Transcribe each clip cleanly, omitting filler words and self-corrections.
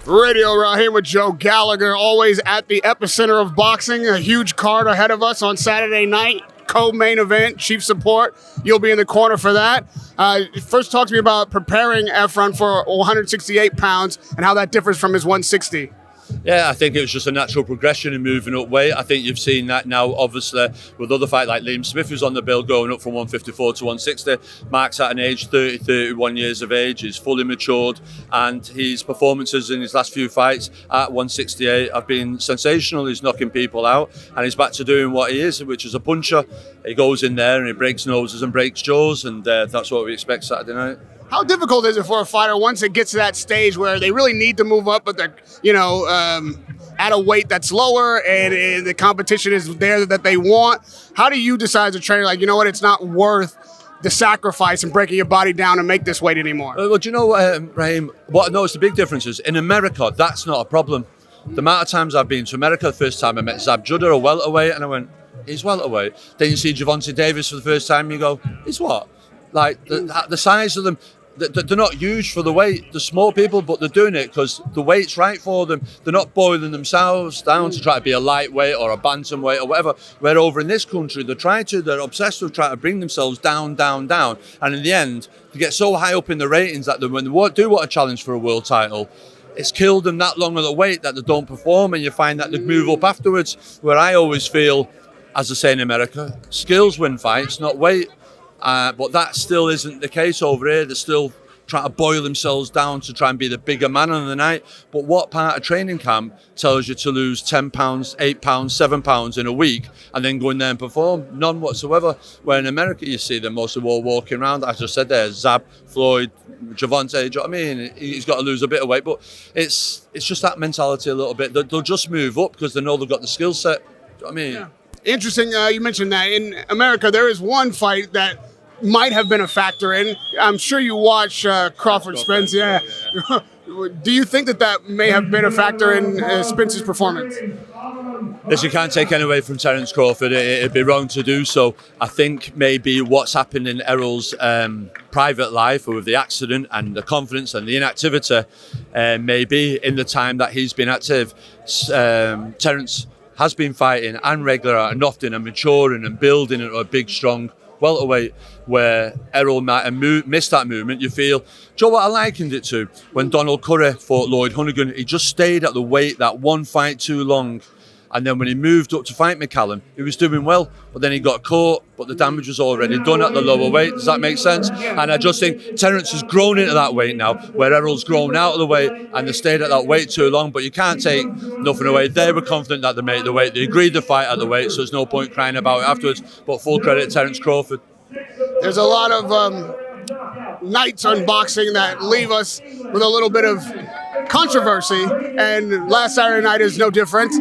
Radio Rahim with Joe Gallagher, always at the epicenter of boxing. A huge card ahead of us on Saturday night. Co-main event, chief support. You'll be in the corner for that. First, talk to me about preparing Efron for 168 pounds and how that differs from his 160. Yeah, I think it was just a natural progression in moving up weight. I think you've seen that now, obviously, with other fights like Liam Smith, who's on the bill, going up from 154 to 160. Mark's at an age 31 years of age. He's fully matured, and his performances in his last few fights at 168 have been sensational. He's knocking people out, and he's back to doing what he is, which is a puncher. He goes in there and he breaks noses and breaks jaws, and that's what we expect Saturday night. How difficult is it for a fighter once it gets to that stage where they really need to move up, but they're, at a weight that's lower and the competition is there that they want? How do you decide as a trainer, it's not worth the sacrifice and breaking your body down and make this weight anymore? Well, do you know what, Rahim? What I noticed the big difference is in America, that's not a problem. The amount of times I've been to America, the first time I met Zab Judah, a welterweight, and I went, he's welterweight. Then you see Gervonta Davis for the first time, you go, he's what? Like the size of them. They're not huge for the weight. They're small people, but they're doing it because the weight's right for them. They're not boiling themselves down to try to be a lightweight or a bantamweight or whatever. Where over in this country, they're obsessed with trying to bring themselves down. And in the end, they get so high up in the ratings that when they do want a challenge for a world title, it's killed them that long at the weight that they don't perform, and you find that they move up afterwards. Where I always feel, as I say in America, skills win fights, not weight. But that still isn't the case over here. They're still trying to boil themselves down to try and be the bigger man on the night. But what part of training camp tells you to lose 10 pounds, 8 pounds, 7 pounds in a week and then go in there and perform? None whatsoever. Where in America you see them most of all walking around, as I just said there, Zab, Floyd, Gervonta, do you know what I mean? He's got to lose a bit of weight. But it's just that mentality a little bit. They'll just move up because they know they've got the skill set. Do you know what I mean? Yeah. Interesting, you mentioned that. In America, there is one fight that might have been a factor in. I'm sure you watch Crawford Spence. Yeah. Do you think that may have been a factor in Spence's performance? Listen, you can't take any away from Terence Crawford. It'd be wrong to do so. I think maybe what's happened in Errol's private life with the accident and the confidence and the inactivity, maybe in the time that he's been active, Terence has been fighting and regular and often and maturing and building into a big, strong welterweight, where Errol might have missed that movement. You feel, do you know what I likened it to? When Donald Curry fought Lloyd Honeyghan, he just stayed at the weight that one fight too long. And then when he moved up to fight McCallum, he was doing well, but then he got caught, but the damage was already done at the lower weight. Does that make sense? And I just think Terence has grown into that weight now, where Errol's grown out of the weight and they stayed at that weight too long, but you can't take nothing away. They were confident that they made the weight. They agreed to fight at the weight, so there's no point crying about it afterwards, but full credit to Terence Crawford. There's a lot of nights on boxing that leave us with a little bit of controversy, and last Saturday night is no different.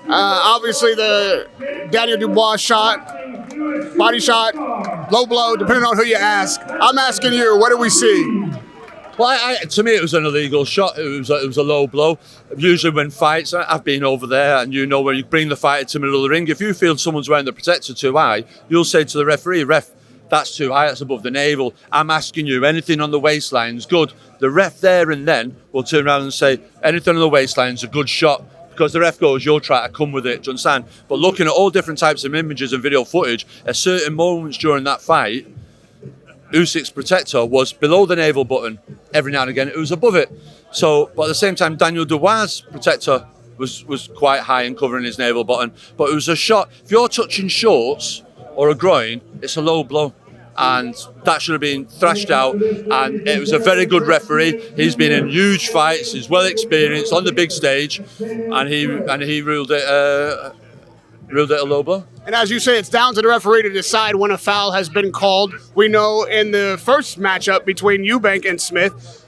Obviously, the Daniel Dubois shot, body shot, low blow, depending on who you ask. I'm asking you, what do we see? Well, to me, it was an illegal shot. It was a low blow. Usually when fights, I've been over there, and you know when you bring the fighter to the middle of the ring, if you feel someone's wearing the protector too high, you'll say to the referee, ref, that's too high, that's above the navel. I'm asking you, anything on the waistline's good. The ref there and then will turn around and say, anything on the waistline's a good shot. Because the ref goes, you'll try to come with it, do you understand? But looking at all different types of images and video footage, at certain moments during that fight, Usyk's protector was below the navel button. Every now and again, it was above it. So, but at the same time, Daniel Dubois' protector was quite high and covering his navel button. But it was a shot. If you're touching shorts or a groin, it's a low blow. And that should have been thrashed out, and it was a very good referee. He's been in huge fights, he's well experienced on the big stage, and he ruled it a low blow. And as you say, it's down to the referee to decide when a foul has been called. We know in the first matchup between Eubank and Smith,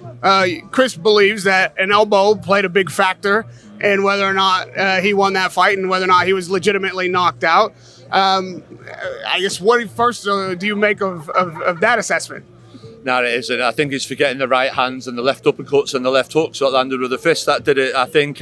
Chris believes that an elbow played a big factor in whether or not he won that fight and whether or not he was legitimately knocked out. I guess what first do you make of that assessment? No, it isn't. I think it's forgetting the right hands and the left uppercuts and the left hooks that landed with the fist that did it. I think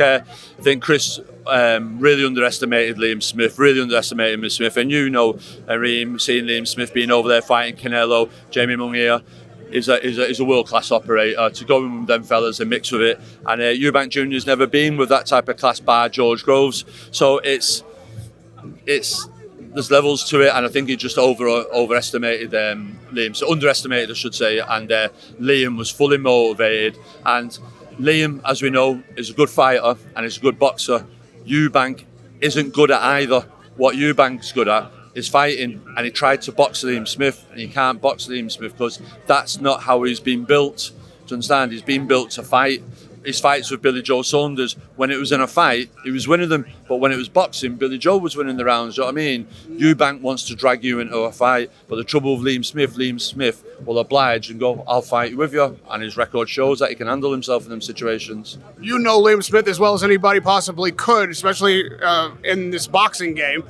Chris really underestimated Liam Smith, and you know, Rahim, seeing Liam Smith being over there fighting Canelo, Jamie Munguia, is a world-class operator. To go in with them fellas and mix with it, and Eubank Jr.'s never been with that type of class bar George Groves, so it's there's levels to it, and I think he just overestimated Liam, so underestimated I should say, and Liam was fully motivated, and Liam, as we know, is a good fighter and is a good boxer. Eubank isn't good at either. What Eubank's good at is fighting, and he tried to box Liam Smith, and he can't box Liam Smith because that's not how he's been built. Do you understand? He's been built to fight. His fights with Billy Joe Saunders, when it was in a fight, he was winning them, but when it was boxing, Billy Joe was winning the rounds. Do you know what I mean? Eubank wants to drag you into a fight, but the trouble with Liam Smith will oblige and go, I'll fight with you, and his record shows that he can handle himself in them situations. You know Liam Smith as well as anybody possibly could, especially in this boxing game.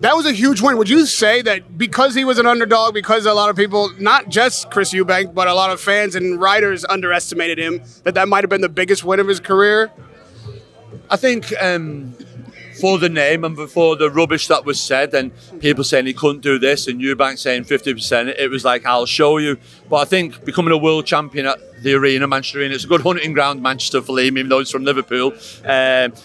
That was a huge win. Would you say that because he was an underdog, because a lot of people, not just Chris Eubank, but a lot of fans and writers underestimated him, that might have been the biggest win of his career? I think for the name and for the rubbish that was said, and people saying he couldn't do this, and Eubank saying 50%, it was like, I'll show you. But I think becoming a world champion at the Arena, Manchester Arena, it's a good hunting ground, Manchester, for Liam, even though he's from Liverpool.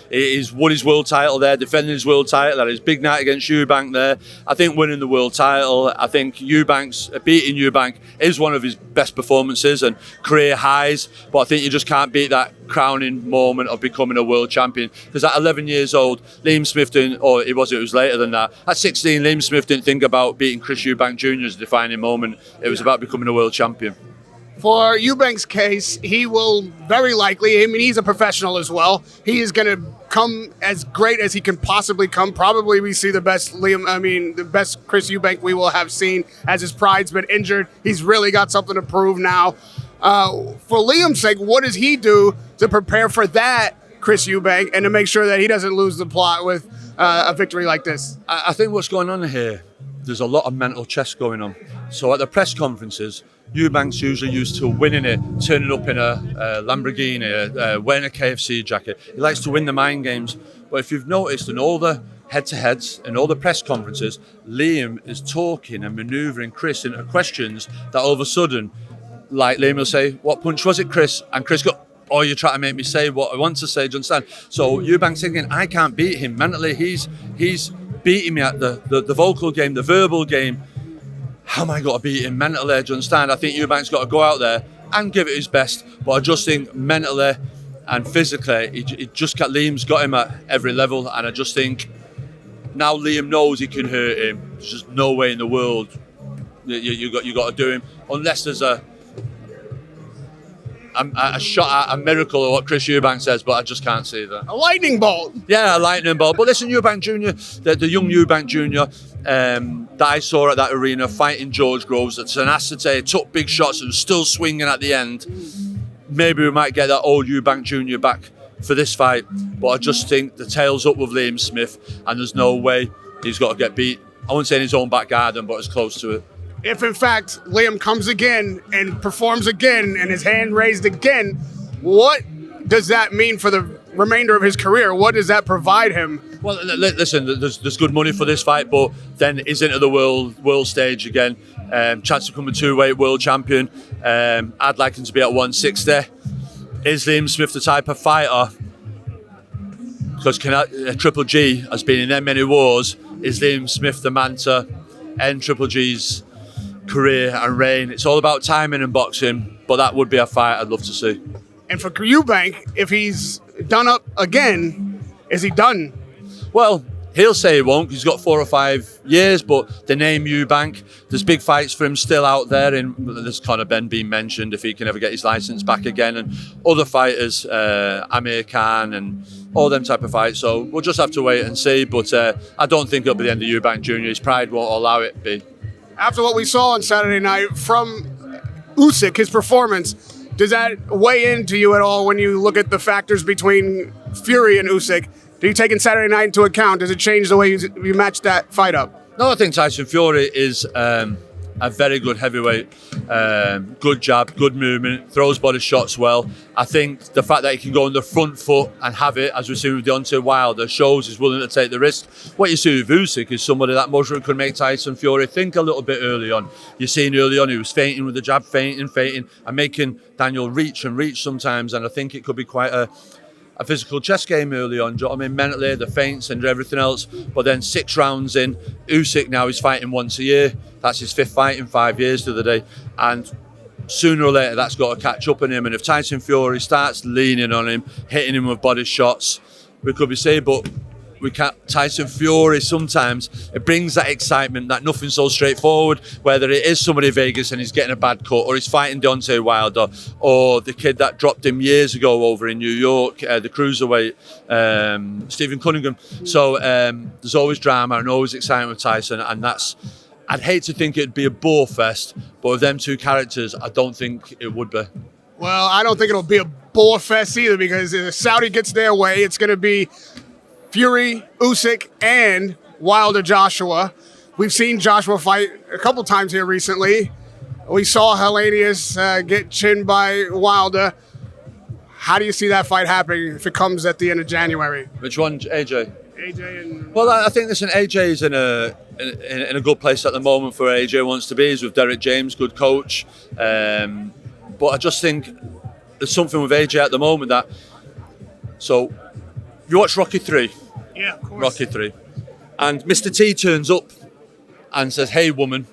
He's won his world title there, defending his world title. That is big night against Eubank there. I think winning the world title, I think beating Eubank is one of his best performances and career highs. But I think you just can't beat that crowning moment of becoming a world champion. Because at 11 years old, Liam Smith didn't, or it was later than that. At 16, Liam Smith didn't think about beating Chris Eubank Jr. as a defining moment. It was about becoming a world champion. For Eubank's case, he will very likely, I mean, he's a professional as well. He is going to come as great as he can possibly come. Probably we see the best Chris Eubank we will have seen, as his pride's been injured. He's really got something to prove now. For Liam's sake, what does he do to prepare for that Chris Eubank and to make sure that he doesn't lose the plot with a victory like this? I think what's going on here, there's a lot of mental chess going on. So at the press conferences, Eubank's usually used to winning it, turning up in a Lamborghini, wearing a KFC jacket. He likes to win the mind games. But if you've noticed in all the head-to-heads and all the press conferences, Liam is talking and manoeuvring Chris into questions that all of a sudden, like Liam will say, what punch was it, Chris? And Chris go, oh, you're trying to make me say what I want to say, do you understand? So Eubank's thinking, I can't beat him mentally. He's beating me at the vocal game, the verbal game. How am I got to beat him mentally? Do you understand? I think Eubank's got to go out there and give it his best. But I just think mentally and physically, Liam's got him at every level. And I just think now Liam knows he can hurt him. There's just no way in the world you got to do him unless there's a shot at a miracle or what Chris Eubank says, but I just can't see that. A lightning bolt. Yeah, a lightning bolt. But listen, Eubank Jr., the young Eubank Jr., that I saw at that arena fighting George Groves, that tenacity, took big shots and was still swinging at the end. Maybe we might get that old Eubank Jr. back for this fight, but I just think the tail's up with Liam Smith, and there's no way he's got to get beat. I wouldn't say in his own back garden, but as close to it. If in fact Liam comes again and performs again and his hand raised again, what does that mean for the remainder of his career? What does that provide him? Well, listen, there's good money for this fight, but then he's into the world stage again. Chance to become a two-weight world champion. I'd like him to be at 160. Is Liam Smith the type of fighter? Because Triple G has been in that many wars. Is Liam Smith the man to end Triple G's career and reign? It's all about timing and boxing, but that would be a fight I'd love to see. And for Eubank, if he's done up again, is he done? Well, he'll say he won't. He's got 4 or 5 years, but the name Eubank, there's big fights for him still out there. And there's Conor Benn being mentioned if he can ever get his license back again, and other fighters, Amir Khan and all them type of fights. So we'll just have to wait and see. But I don't think it'll be the end of Eubank Jr. His pride won't allow it to be. After what we saw on Saturday night from Usyk, his performance, does that weigh into you at all when you look at the factors between Fury and Usyk? Do you take in Saturday night into account? Does it change the way you match that fight up? No, I think Tyson Fury is a very good heavyweight. Good jab, good movement, throws body shots well. I think the fact that he can go on the front foot and have it, as we've seen with Deontay Wilder, shows he's willing to take the risk. What you see with Usyk is somebody that Muslim could make Tyson Fury think a little bit early on. You're seeing early on he was feinting with the jab, feinting, and making Daniel reach sometimes, and I think it could be quite a physical chess game early on, do you know what I mean? Mentally, the feints and everything else. But then 6 rounds in, Usyk now is fighting once a year. That's his 5th fight in 5 years the other day. And sooner or later, that's got to catch up on him. And if Tyson Fury starts leaning on him, hitting him with body shots, we could be saying, but we can't. Tyson Fury, sometimes it brings that excitement that nothing's so straightforward, whether it is somebody in Vegas and he's getting a bad cut, or he's fighting Deontay Wilder, or the kid that dropped him years ago over in New York, the cruiserweight, Stephen Cunningham. So there's always drama and always excitement with Tyson, and that's, I'd hate to think it'd be a bore fest, but with them two characters, I don't think it would be. Well, I don't think it'll be a bore fest either, because if Saudi gets their way, it's going to be Fury, Usyk, and Wilder Joshua. We've seen Joshua fight a couple times here recently. We saw Hellenius get chinned by Wilder. How do you see that fight happening if it comes at the end of January? Which one, AJ? AJ and... Well, I think listen, AJ is in a good place at the moment for where AJ wants to be. He's with Derek James, good coach. But I just think there's something with AJ at the moment that... So, you watch Rocky 3? Yeah, of course. Rocky 3. And Mr. T turns up and says, "Hey, woman."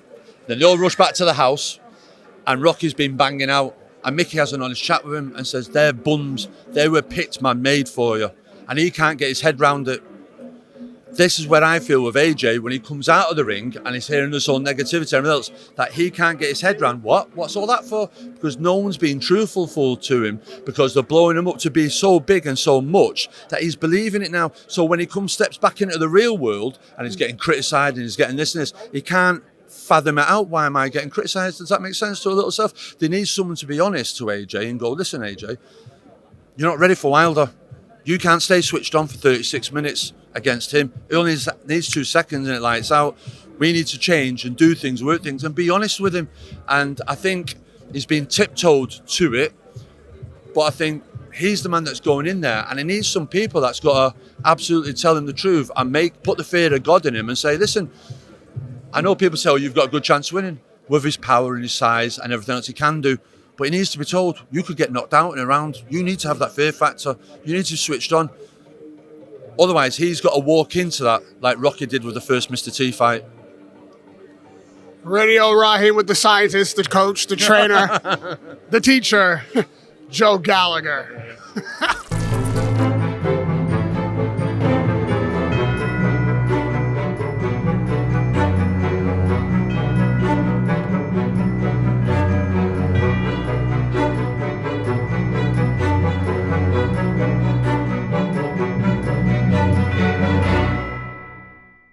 Then they all rush back to the house and Rocky's been banging out. And Mickey has an honest chat with him and says, "They're bums. They were picked, man, made for you." And he can't get his head round it. This is where I feel with AJ when he comes out of the ring and he's hearing this whole negativity and everything else, that he can't get his head round. What's all that for? Because no one's being truthful to him, because they're blowing him up to be so big and so much that he's believing it now. So when he steps back into the real world and he's getting criticised and he's getting this and this, he can't fathom it out. Why am I getting criticised? Does that make sense to a little self? They need someone to be honest to AJ and go, "Listen, AJ, you're not ready for Wilder. You can't stay switched on for 36 minutes against him. He only needs 2 seconds and it lights out. We need to change and do things, work things, and be honest with him." And I think he's been tiptoed to it, but I think he's the man that's going in there, and he needs some people that's got to absolutely tell him the truth and put the fear of God in him and say, "Listen, I know people say, oh, you've got a good chance of winning." With his power and his size and everything else he can do, but he needs to be told, you could get knocked out in a round. You need to have that fear factor. You need to be switched on. Otherwise, he's got to walk into that like Rocky did with the first Mr. T fight. Radio Rahim with the scientist, the coach, the trainer, the teacher, Joe Gallagher.